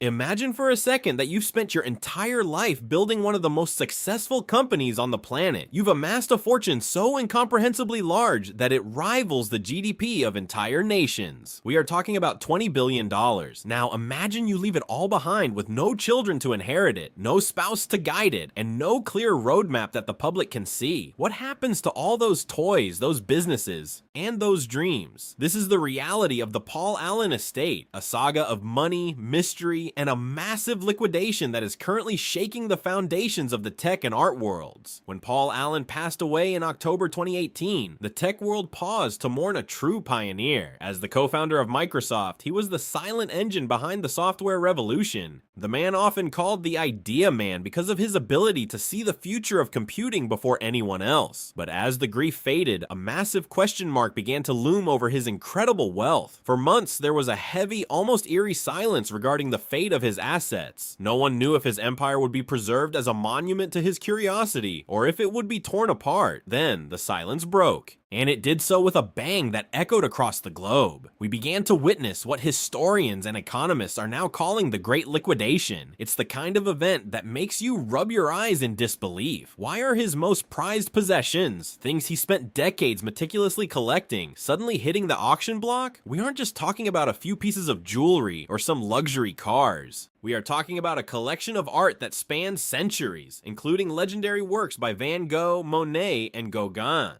Imagine for a second that you've spent your entire life building one of the most successful companies on the planet. You've amassed a fortune so incomprehensibly large that it rivals the GDP of entire nations. We are talking about $20 billion. Now imagine you leave it all behind with no children to inherit it, no spouse to guide it, and no clear roadmap that the public can see. What happens to all those toys, those businesses, and those dreams? This is the reality of the Paul Allen estate, a saga of money, mystery, and a massive liquidation that is currently shaking the foundations of the tech and art worlds. When Paul Allen passed away in October 2018, the tech world paused to mourn a true pioneer. As the co-founder of Microsoft, he was the silent engine behind the software revolution. The man often called the idea man because of his ability to see the future of computing before anyone else. But as the grief faded, a massive question mark began to loom over his incredible wealth. For months, there was a heavy, almost eerie silence regarding the fate of his assets. No one knew if his empire would be preserved as a monument to his curiosity, or if it would be torn apart. Then the silence broke. And it did so with a bang that echoed across the globe. We began to witness what historians and economists are now calling the Great Liquidation. It's the kind of event that makes you rub your eyes in disbelief. Why are his most prized possessions, things he spent decades meticulously collecting, suddenly hitting the auction block? We aren't just talking about a few pieces of jewelry or some luxury cars. We are talking about a collection of art that spans centuries, including legendary works by Van Gogh, Monet, and Gauguin.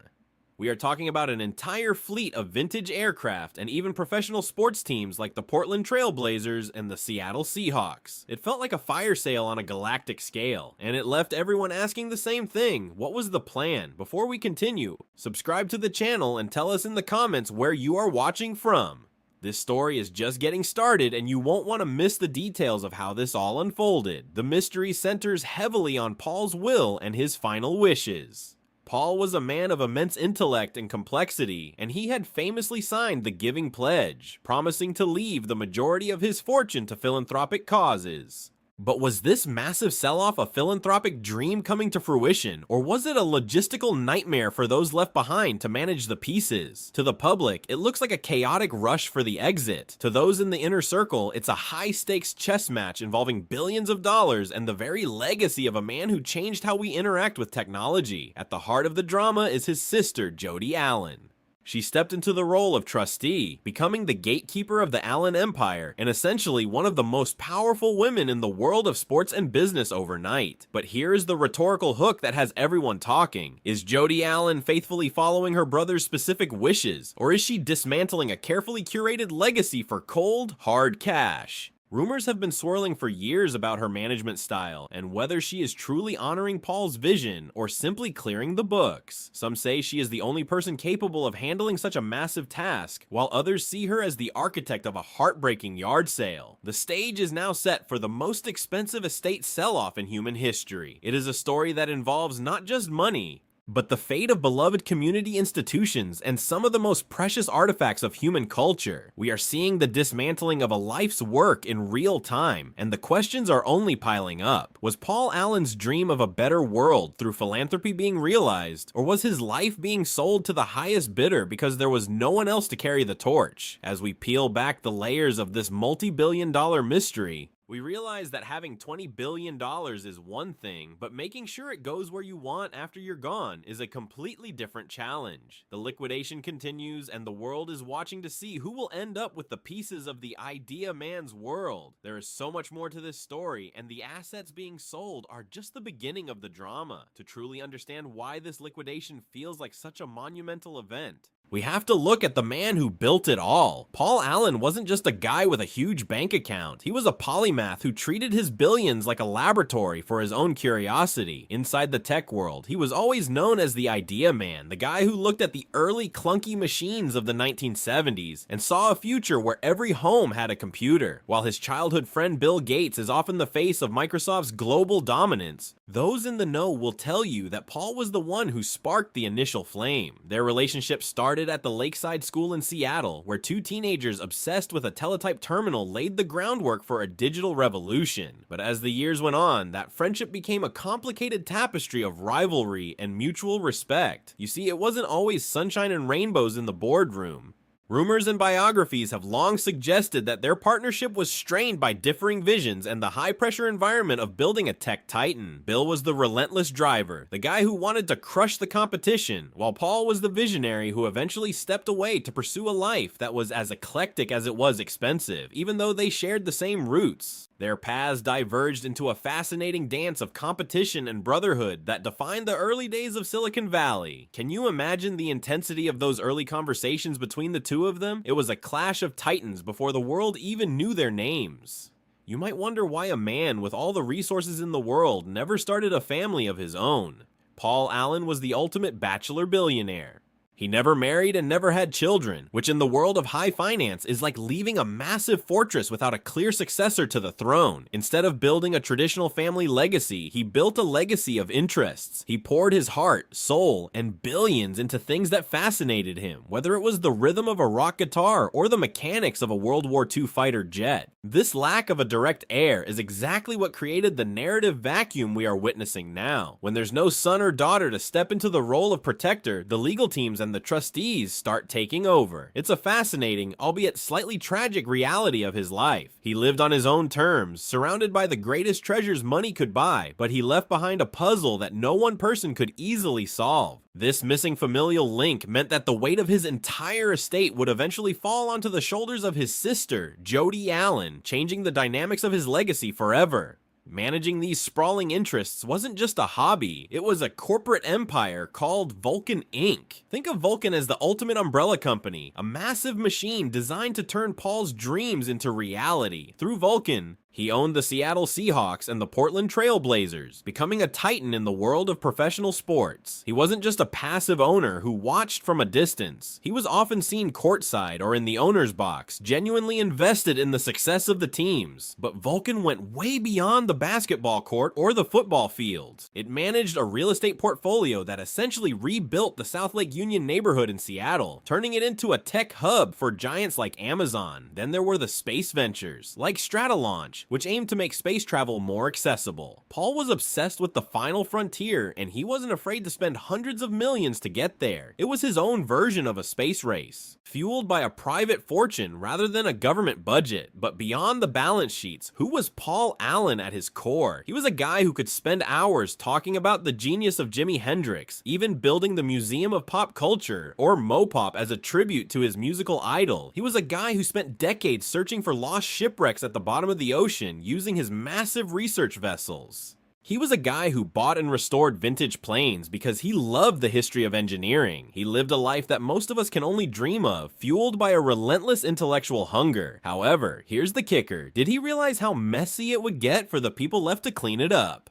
We are talking about an entire fleet of vintage aircraft and even professional sports teams like the Portland Trail Blazers and the Seattle Seahawks. It felt like a fire sale on a galactic scale, and it left everyone asking the same thing: what was the plan? Before we continue, subscribe to the channel and tell us in the comments where you are watching from. This story is just getting started, and you won't want to miss the details of how this all unfolded. The mystery centers heavily on Paul's will and his final wishes. Paul was a man of immense intellect and complexity, and he had famously signed the Giving Pledge, promising to leave the majority of his fortune to philanthropic causes. But was this massive sell-off a philanthropic dream coming to fruition, or was it a logistical nightmare for those left behind to manage the pieces? To the public, it looks like a chaotic rush for the exit. To those in the inner circle, it's a high-stakes chess match involving billions of dollars and the very legacy of a man who changed how we interact with technology. At the heart of the drama is his sister, Jody Allen. She stepped into the role of trustee, becoming the gatekeeper of the Allen Empire, and essentially one of the most powerful women in the world of sports and business overnight. But here is the rhetorical hook that has everyone talking. Is Jody Allen faithfully following her brother's specific wishes, or is she dismantling a carefully curated legacy for cold, hard cash? Rumors have been swirling for years about her management style and whether she is truly honoring Paul's vision or simply clearing the books. Some say she is the only person capable of handling such a massive task, while others see her as the architect of a heartbreaking yard sale. The stage is now set for the most expensive estate sell-off in human history. It is a story that involves not just money, but the fate of beloved community institutions and some of the most precious artifacts of human culture. We are seeing the dismantling of a life's work in real time, and the questions are only piling up. Was Paul Allen's dream of a better world through philanthropy being realized, or was his life being sold to the highest bidder because there was no one else to carry the torch? As we peel back the layers of this multi-billion-dollar mystery, we realize that having $20 billion is one thing, but making sure it goes where you want after you're gone is a completely different challenge. The liquidation continues, and the world is watching to see who will end up with the pieces of the idea man's world. There is so much more to this story, and the assets being sold are just the beginning of the drama. To truly understand why this liquidation feels like such a monumental event, we have to look at the man who built it all. Paul Allen wasn't just a guy with a huge bank account. He was a polymath who treated his billions like a laboratory for his own curiosity. Inside the tech world, he was always known as the idea man, the guy who looked at the early clunky machines of the 1970s and saw a future where every home had a computer. While his childhood friend Bill Gates is often the face of Microsoft's global dominance, those in the know will tell you that Paul was the one who sparked the initial flame. Their relationship started at the Lakeside School in Seattle, where two teenagers obsessed with a teletype terminal laid the groundwork for a digital revolution. But as the years went on, that friendship became a complicated tapestry of rivalry and mutual respect. You see, it wasn't always sunshine and rainbows in the boardroom. Rumors and biographies have long suggested that their partnership was strained by differing visions and the high-pressure environment of building a tech titan. Bill was the relentless driver, the guy who wanted to crush the competition, while Paul was the visionary who eventually stepped away to pursue a life that was as eclectic as it was expensive, even though they shared the same roots. Their paths diverged into a fascinating dance of competition and brotherhood that defined the early days of Silicon Valley. Can you imagine the intensity of those early conversations between the two of them? It was a clash of titans before the world even knew their names. You might wonder why a man with all the resources in the world never started a family of his own. Paul Allen was the ultimate bachelor billionaire. He never married and never had children, which in the world of high finance is like leaving a massive fortress without a clear successor to the throne. Instead of building a traditional family legacy, he built a legacy of interests. He poured his heart, soul, and billions into things that fascinated him, whether it was the rhythm of a rock guitar or the mechanics of a World War II fighter jet. This lack of a direct heir is exactly what created the narrative vacuum we are witnessing now. When there's no son or daughter to step into the role of protector, the legal teams and the trustees start taking over. It's a fascinating, albeit slightly tragic reality of his life. He lived on his own terms, surrounded by the greatest treasures money could buy, but he left behind a puzzle that no one person could easily solve. This missing familial link meant that the weight of his entire estate would eventually fall onto the shoulders of his sister, Jody Allen, changing the dynamics of his legacy forever. Managing these sprawling interests wasn't just a hobby, it was a corporate empire called Vulcan Inc. Think of Vulcan as the ultimate umbrella company, a massive machine designed to turn Paul's dreams into reality. Through Vulcan, he owned the Seattle Seahawks and the Portland Trail Blazers, becoming a titan in the world of professional sports. He wasn't just a passive owner who watched from a distance. He was often seen courtside or in the owner's box, genuinely invested in the success of the teams. But Vulcan went way beyond the basketball court or the football field. It managed a real estate portfolio that essentially rebuilt the South Lake Union neighborhood in Seattle, turning it into a tech hub for giants like Amazon. Then there were the space ventures, like Stratolaunch, which aimed to make space travel more accessible. Paul was obsessed with the final frontier, and he wasn't afraid to spend hundreds of millions to get there. It was his own version of a space race, fueled by a private fortune rather than a government budget. But beyond the balance sheets, who was Paul Allen at his core? He was a guy who could spend hours talking about the genius of Jimi Hendrix, even building the Museum of Pop Culture, or Mopop, as a tribute to his musical idol. He was a guy who spent decades searching for lost shipwrecks at the bottom of the ocean using his massive research vessels. He was a guy who bought and restored vintage planes because he loved the history of engineering. He lived a life that most of us can only dream of, fueled by a relentless intellectual hunger. However, here's the kicker. Did he realize how messy it would get for the people left to clean it up?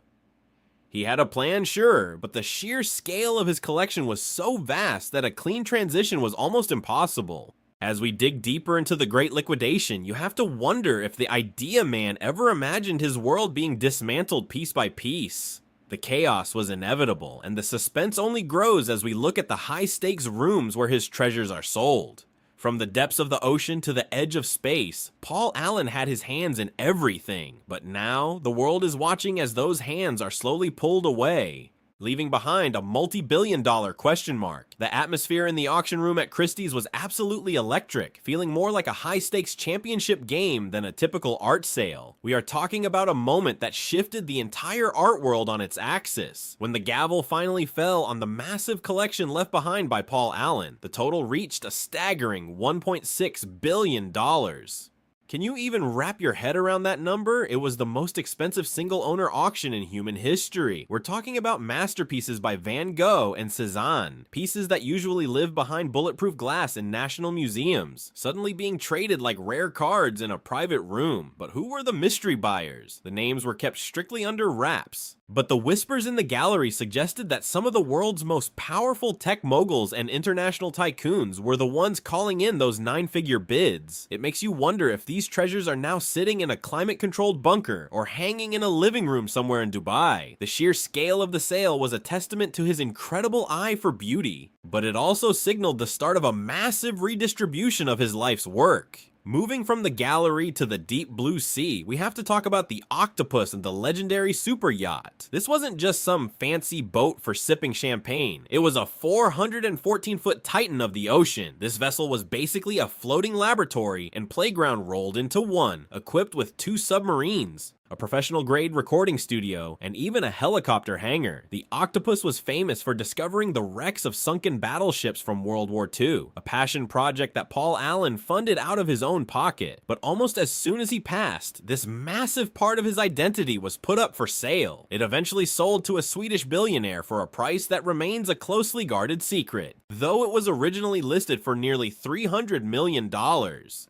He had a plan, sure, but the sheer scale of his collection was so vast that a clean transition was almost impossible. As we dig deeper into the Great Liquidation, you have to wonder if the idea man ever imagined his world being dismantled piece by piece. The chaos was inevitable, and the suspense only grows as we look at the high-stakes rooms where his treasures are sold. From the depths of the ocean to the edge of space, Paul Allen had his hands in everything. But now, the world is watching as those hands are slowly pulled away, leaving behind a multi-billion-dollar question mark. The atmosphere in the auction room at Christie's was absolutely electric, feeling more like a high-stakes championship game than a typical art sale. We are talking about a moment that shifted the entire art world on its axis. When the gavel finally fell on the massive collection left behind by Paul Allen, the total reached a staggering $1.6 billion. Can you even wrap your head around that number? It was the most expensive single-owner auction in human history. We're talking about masterpieces by Van Gogh and Cézanne, pieces that usually live behind bulletproof glass in national museums, suddenly being traded like rare cards in a private room. But who were the mystery buyers? The names were kept strictly under wraps. But the whispers in the gallery suggested that some of the world's most powerful tech moguls and international tycoons were the ones calling in those 9-figure bids. It makes you wonder if these treasures are now sitting in a climate-controlled bunker or hanging in a living room somewhere in Dubai. The sheer scale of the sale was a testament to his incredible eye for beauty, but it also signaled the start of a massive redistribution of his life's work. Moving from the gallery to the deep blue sea, we have to talk about the octopus and the legendary super yacht. This wasn't just some fancy boat for sipping champagne. It was a 414-foot titan of the ocean. This vessel was basically a floating laboratory and playground rolled into one, equipped with 2 submarines, a professional-grade recording studio, and even a helicopter hangar. The Octopus was famous for discovering the wrecks of sunken battleships from World War II, a passion project that Paul Allen funded out of his own pocket. But almost as soon as he passed, this massive part of his identity was put up for sale. It eventually sold to a Swedish billionaire for a price that remains a closely guarded secret, though it was originally listed for nearly $300 million.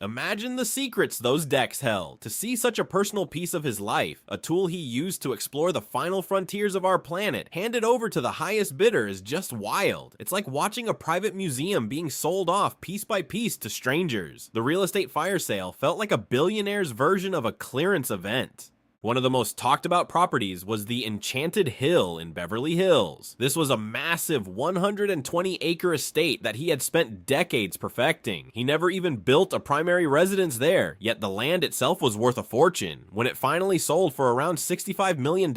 Imagine the secrets those decks held. To see such a personal piece of his life, a tool he used to explore the final frontiers of our planet, handed over to the highest bidder is just wild. It's like watching a private museum being sold off piece by piece to strangers. The real estate fire sale felt like a billionaire's version of a clearance event. One of the most talked about properties was the Enchanted Hill in Beverly Hills. This was a massive 120-acre estate that he had spent decades perfecting. He never even built a primary residence there, yet the land itself was worth a fortune. When it finally sold for around $65 million,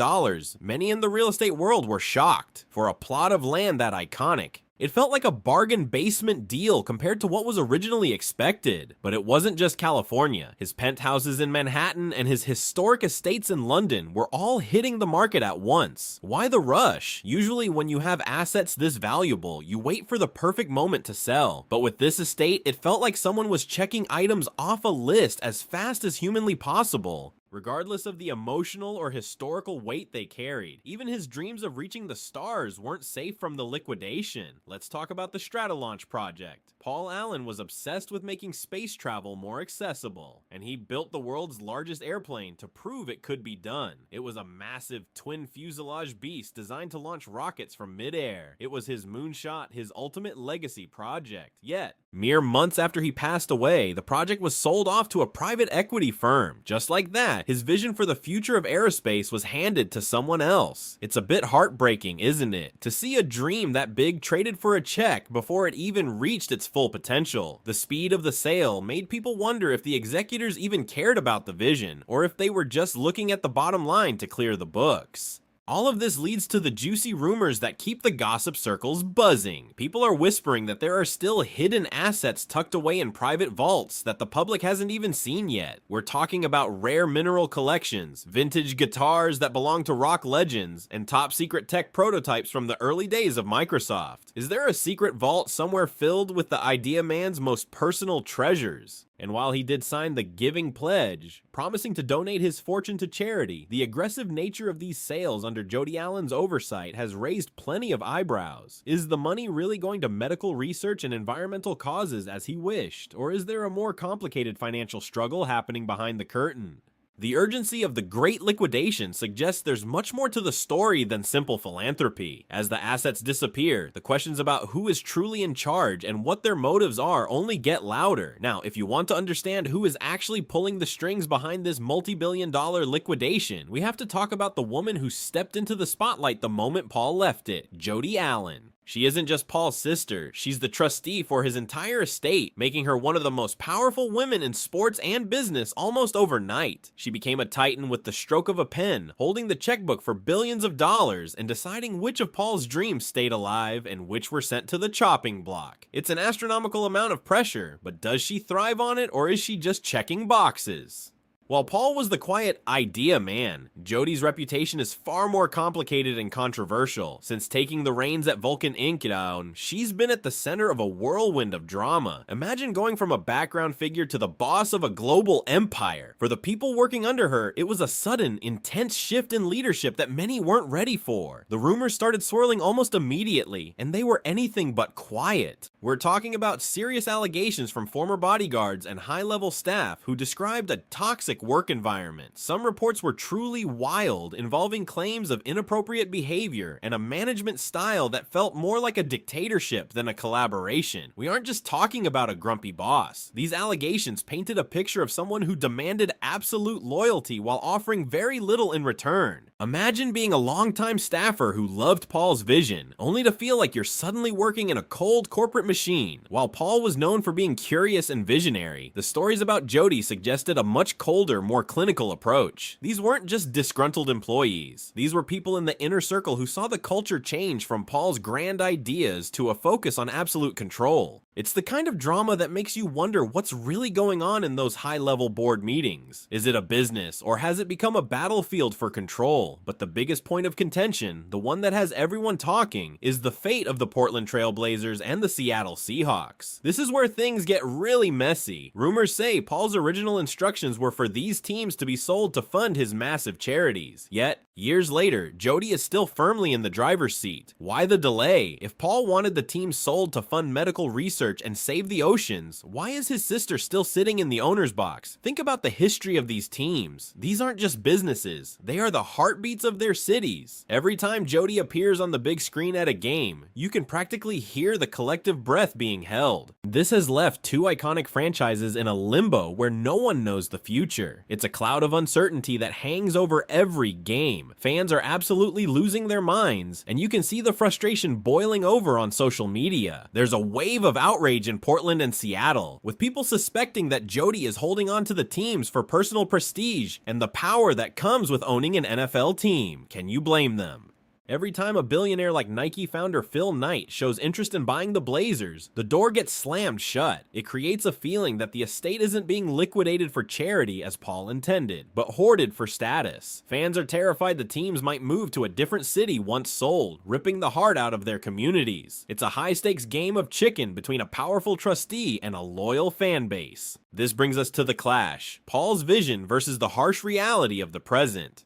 many in the real estate world were shocked. For a plot of land that iconic, it felt like a bargain basement deal compared to what was originally expected. But it wasn't just California. His penthouses in Manhattan and his historic estates in London were all hitting the market at once. Why the rush? Usually when you have assets this valuable, you wait for the perfect moment to sell. But with this estate, it felt like someone was checking items off a list as fast as humanly possible, regardless of the emotional or historical weight they carried. Even his dreams of reaching the stars weren't safe from the liquidation. Let's talk about the Stratolaunch project. Paul Allen was obsessed with making space travel more accessible, and he built the world's largest airplane to prove it could be done. It was a massive twin fuselage beast designed to launch rockets from midair. It was his moonshot, his ultimate legacy project. Yet, mere months after he passed away, the project was sold off to a private equity firm. Just like that, his vision for the future of aerospace was handed to someone else. It's a bit heartbreaking, isn't it? To see a dream that big traded for a check before it even reached its full potential. The speed of the sale made people wonder if the executors even cared about the vision, or if they were just looking at the bottom line to clear the books. All of this leads to the juicy rumors that keep the gossip circles buzzing. People are whispering that there are still hidden assets tucked away in private vaults that the public hasn't even seen yet. We're talking about rare mineral collections, vintage guitars that belong to rock legends, and top secret tech prototypes from the early days of Microsoft. Is there a secret vault somewhere filled with the idea man's most personal treasures? And while he did sign the Giving Pledge, promising to donate his fortune to charity, the aggressive nature of these sales under Jody Allen's oversight has raised plenty of eyebrows. Is the money really going to medical research and environmental causes as he wished, or is there a more complicated financial struggle happening behind the curtain? The urgency of the Great Liquidation suggests there's much more to the story than simple philanthropy. As the assets disappear, the questions about who is truly in charge and what their motives are only get louder. Now, if you want to understand who is actually pulling the strings behind this multi-billion-dollar liquidation, we have to talk about the woman who stepped into the spotlight the moment Paul left it, Jody Allen. She isn't just Paul's sister, she's the trustee for his entire estate, making her one of the most powerful women in sports and business almost overnight. She became a titan with the stroke of a pen, holding the checkbook for billions of dollars and deciding which of Paul's dreams stayed alive and which were sent to the chopping block. It's an astronomical amount of pressure, but does she thrive on it, or is she just checking boxes? While Paul was the quiet idea man, Jody's reputation is far more complicated and controversial. Since taking the reins at Vulcan Inc. down, she's been at the center of a whirlwind of drama. Imagine going from a background figure to the boss of a global empire. For the people working under her, it was a sudden, intense shift in leadership that many weren't ready for. The rumors started swirling almost immediately, and they were anything but quiet. We're talking about serious allegations from former bodyguards and high-level staff who described a toxic toxic work environment. Some reports were truly wild, involving claims of inappropriate behavior and a management style that felt more like a dictatorship than a collaboration. We aren't just talking about a grumpy boss. These allegations painted a picture of someone who demanded absolute loyalty while offering very little in return. Imagine being a longtime staffer who loved Paul's vision, only to feel like you're suddenly working in a cold corporate machine. While Paul was known for being curious and visionary, the stories about Jody suggested a much colder, more clinical approach. These weren't just disgruntled employees. These were people in the inner circle who saw the culture change from Paul's grand ideas to a focus on absolute control. It's the kind of drama that makes you wonder what's really going on in those high-level board meetings. Is it a business, or has it become a battlefield for control? But the biggest point of contention, the one that has everyone talking, is the fate of the Portland Trail Blazers and the Seattle Seahawks. This is where things get really messy. Rumors say Paul's original instructions were for these teams to be sold to fund his massive charities. Yet, years later, Jody is still firmly in the driver's seat. Why the delay? If Paul wanted the teams sold to fund medical research and save the oceans, why is his sister still sitting in the owner's box? Think about the history of these teams. These aren't just businesses, they are the heartbeats of their cities. Every time Jody appears on the big screen at a game, you can practically hear the collective breath being held. This has left two iconic franchises in a limbo where no one knows the future. It's a cloud of uncertainty that hangs over every game. Fans are absolutely losing their minds, and you can see the frustration boiling over on social media. There's a wave of outrage in Portland and Seattle, with people suspecting that Jody is holding on to the teams for personal prestige and the power that comes with owning an NFL team. Can you blame them? Every time a billionaire like Nike founder Phil Knight shows interest in buying the Blazers, the door gets slammed shut. It creates a feeling that the estate isn't being liquidated for charity as Paul intended, but hoarded for status. Fans are terrified the teams might move to a different city once sold, ripping the heart out of their communities. It's a high-stakes game of chicken between a powerful trustee and a loyal fan base. This brings us to the clash: Paul's vision versus the harsh reality of the present.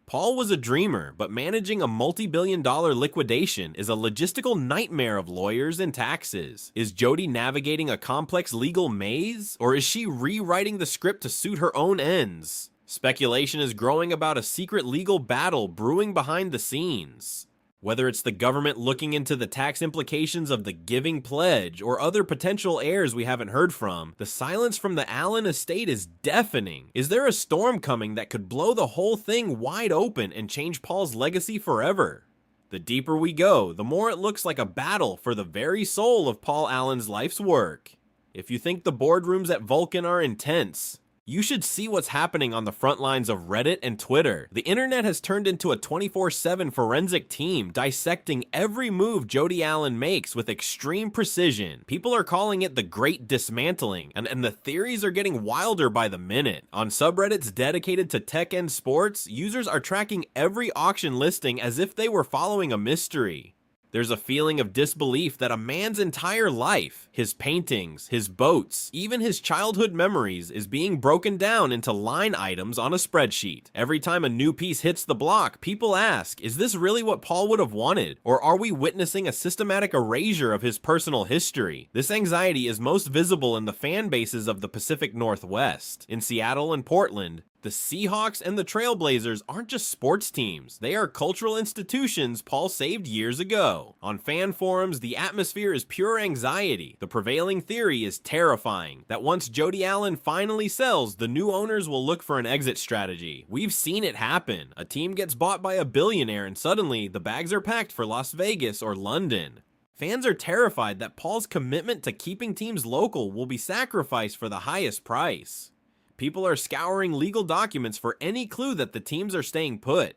Paul was a dreamer, but managing a multi-billion-dollar liquidation is a logistical nightmare of lawyers and taxes. Is Jody navigating a complex legal maze, or is she rewriting the script to suit her own ends? Speculation is growing about a secret legal battle brewing behind the scenes. Whether it's the government looking into the tax implications of the Giving Pledge or other potential heirs we haven't heard from, the silence from the Allen estate is deafening. Is there a storm coming that could blow the whole thing wide open and change Paul's legacy forever? The deeper we go, the more it looks like a battle for the very soul of Paul Allen's life's work. If you think the boardrooms at Vulcan are intense, you should see what's happening on the front lines of Reddit and Twitter. The internet has turned into a 24/7 forensic team dissecting every move Jody Allen makes with extreme precision. People are calling it the Great Dismantling, and the theories are getting wilder by the minute. On subreddits dedicated to tech and sports, users are tracking every auction listing as if they were following a mystery. There's a feeling of disbelief that a man's entire life, his paintings, his boats, even his childhood memories, is being broken down into line items on a spreadsheet. Every time a new piece hits the block, people ask, is this really what Paul would have wanted? Or are we witnessing a systematic erasure of his personal history? This anxiety is most visible in the fan bases of the Pacific Northwest. In Seattle and Portland, the Seahawks and the Trailblazers aren't just sports teams, they are cultural institutions Paul saved years ago. On fan forums, the atmosphere is pure anxiety. The prevailing theory is terrifying, that once Jody Allen finally sells, the new owners will look for an exit strategy. We've seen it happen. A team gets bought by a billionaire and suddenly the bags are packed for Las Vegas or London. Fans are terrified that Paul's commitment to keeping teams local will be sacrificed for the highest price. People are scouring legal documents for any clue that the teams are staying put.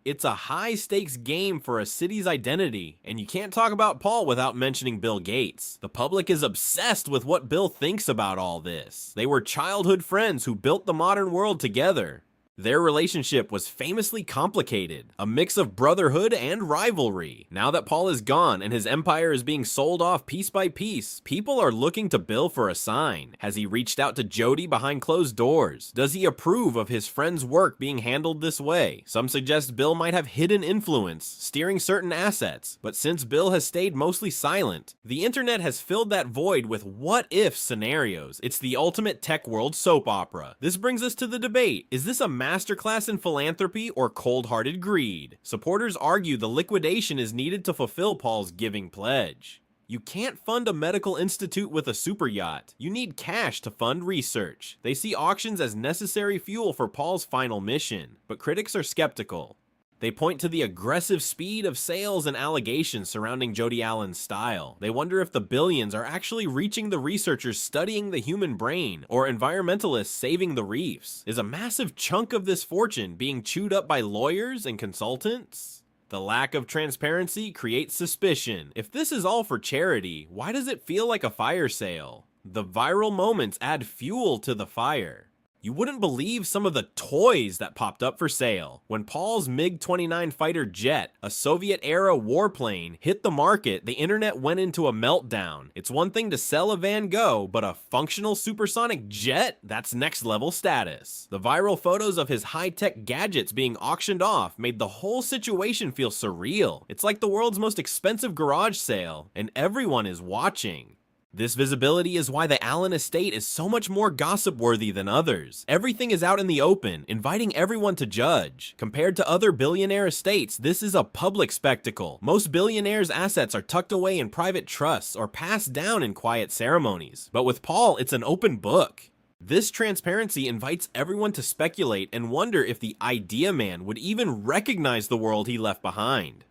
It's a high-stakes game for a city's identity, and you can't talk about Paul without mentioning Bill Gates. The public is obsessed with what Bill thinks about all this. They were childhood friends who built the modern world together. Their relationship was famously complicated, a mix of brotherhood and rivalry. Now that Paul is gone and his empire is being sold off piece by piece, people are looking to Bill for a sign. Has he reached out to Jody behind closed doors? Does he approve of his friend's work being handled this way? Some suggest Bill might have hidden influence, steering certain assets, but since Bill has stayed mostly silent, the internet has filled that void with what-if scenarios. It's the ultimate tech world soap opera. This brings us to the debate. Is this a masterclass in philanthropy or cold-hearted greed? Supporters argue the liquidation is needed to fulfill Paul's giving pledge. You can't fund a medical institute with a super yacht. You need cash to fund research. They see auctions as necessary fuel for Paul's final mission, but critics are skeptical. They point to the aggressive speed of sales and allegations surrounding Jody Allen's style. They wonder if the billions are actually reaching the researchers studying the human brain or environmentalists saving the reefs. Is a massive chunk of this fortune being chewed up by lawyers and consultants? The lack of transparency creates suspicion. If this is all for charity, why does it feel like a fire sale? The viral moments add fuel to the fire. You wouldn't believe some of the toys that popped up for sale. When Paul's MiG-29 fighter jet, a Soviet-era warplane, hit the market, the internet went into a meltdown. It's one thing to sell a Van Gogh, but a functional supersonic jet? That's next-level status. The viral photos of his high-tech gadgets being auctioned off made the whole situation feel surreal. It's like the world's most expensive garage sale, and everyone is watching. This visibility is why the Allen estate is so much more gossip-worthy than others. Everything is out in the open, inviting everyone to judge. Compared to other billionaire estates, this is a public spectacle. Most billionaires' assets are tucked away in private trusts or passed down in quiet ceremonies. But with Paul, it's an open book. This transparency invites everyone to speculate and wonder if the idea man would even recognize the world he left behind.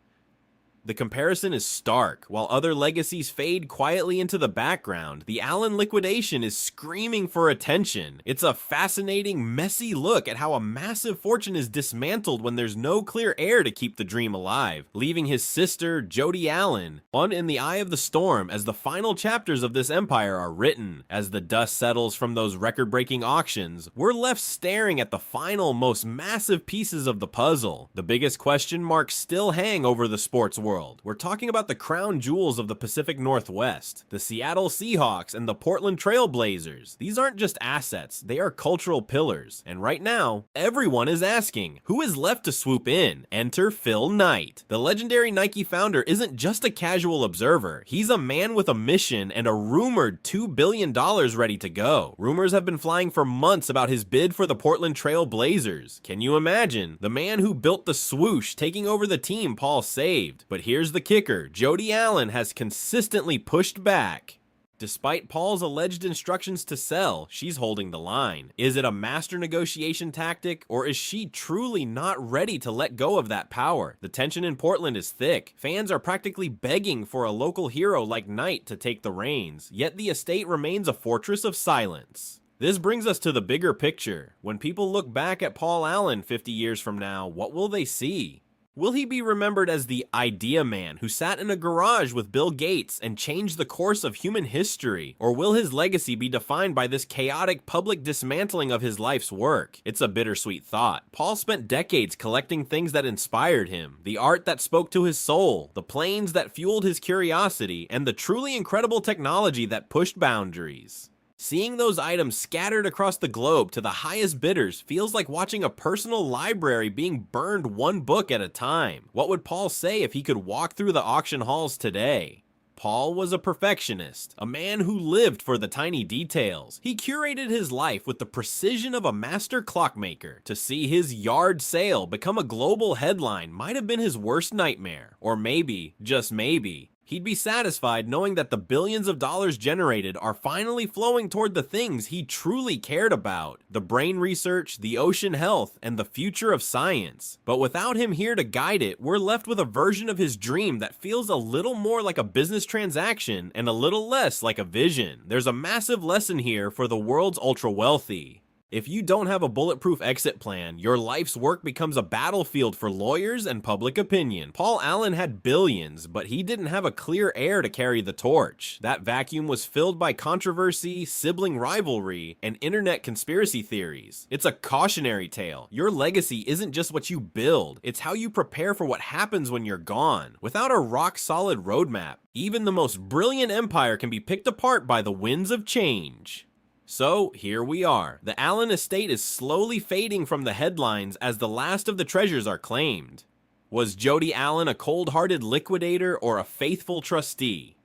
The comparison is stark. While other legacies fade quietly into the background, the Allen liquidation is screaming for attention. It's a fascinating, messy look at how a massive fortune is dismantled when there's no clear heir to keep the dream alive, leaving his sister, Jody Allen, in the eye of the storm as the final chapters of this empire are written. As the dust settles from those record-breaking auctions, we're left staring at the final, most massive pieces of the puzzle. The biggest question marks still hang over the sports world. We're talking about the crown jewels of the Pacific Northwest, the Seattle Seahawks and the Portland Trail Blazers. These aren't just assets, they are cultural pillars. And right now, everyone is asking, who is left to swoop in? Enter Phil Knight. The legendary Nike founder isn't just a casual observer, he's a man with a mission and a rumored $2 billion ready to go. Rumors have been flying for months about his bid for the Portland Trail Blazers. Can you imagine? The man who built the swoosh taking over the team Paul saved. But here's the kicker, Jody Allen has consistently pushed back. Despite Paul's alleged instructions to sell, she's holding the line. Is it a master negotiation tactic, or is she truly not ready to let go of that power? The tension in Portland is thick. Fans are practically begging for a local hero like Knight to take the reins, yet the estate remains a fortress of silence. This brings us to the bigger picture. When people look back at Paul Allen 50 years from now, what will they see? Will he be remembered as the idea man who sat in a garage with Bill Gates and changed the course of human history? Or will his legacy be defined by this chaotic public dismantling of his life's work? It's a bittersweet thought. Paul spent decades collecting things that inspired him, the art that spoke to his soul, the planes that fueled his curiosity, and the truly incredible technology that pushed boundaries. Seeing those items scattered across the globe to the highest bidders feels like watching a personal library being burned one book at a time. What would Paul say if he could walk through the auction halls today? Paul was a perfectionist, a man who lived for the tiny details. He curated his life with the precision of a master clockmaker. To see his yard sale become a global headline might have been his worst nightmare. Or maybe, just maybe, he'd be satisfied knowing that the billions of dollars generated are finally flowing toward the things he truly cared about: the brain research, the ocean health, and the future of science. But without him here to guide it, we're left with a version of his dream that feels a little more like a business transaction and a little less like a vision. There's a massive lesson here for the world's ultra-wealthy. If you don't have a bulletproof exit plan, your life's work becomes a battlefield for lawyers and public opinion. Paul Allen had billions, but he didn't have a clear heir to carry the torch. That vacuum was filled by controversy, sibling rivalry, and internet conspiracy theories. It's a cautionary tale. Your legacy isn't just what you build, it's how you prepare for what happens when you're gone. Without a rock-solid roadmap, even the most brilliant empire can be picked apart by the winds of change. So, here we are. The Allen estate is slowly fading from the headlines as the last of the treasures are claimed. Was Jody Allen a cold-hearted liquidator or a faithful trustee?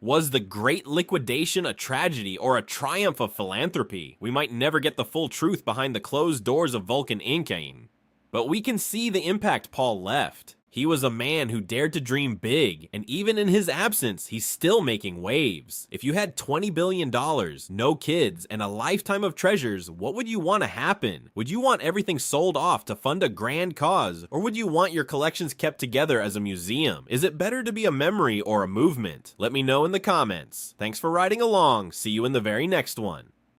Was the Great Liquidation a tragedy or a triumph of philanthropy? We might never get the full truth behind the closed doors of Vulcan Inc. But we can see the impact Paul left. He was a man who dared to dream big, and even in his absence, he's still making waves. If you had $20 billion, no kids, and a lifetime of treasures, what would you want to happen? Would you want everything sold off to fund a grand cause, or would you want your collections kept together as a museum? Is it better to be a memory or a movement? Let me know in the comments. Thanks for riding along. See you in the very next one.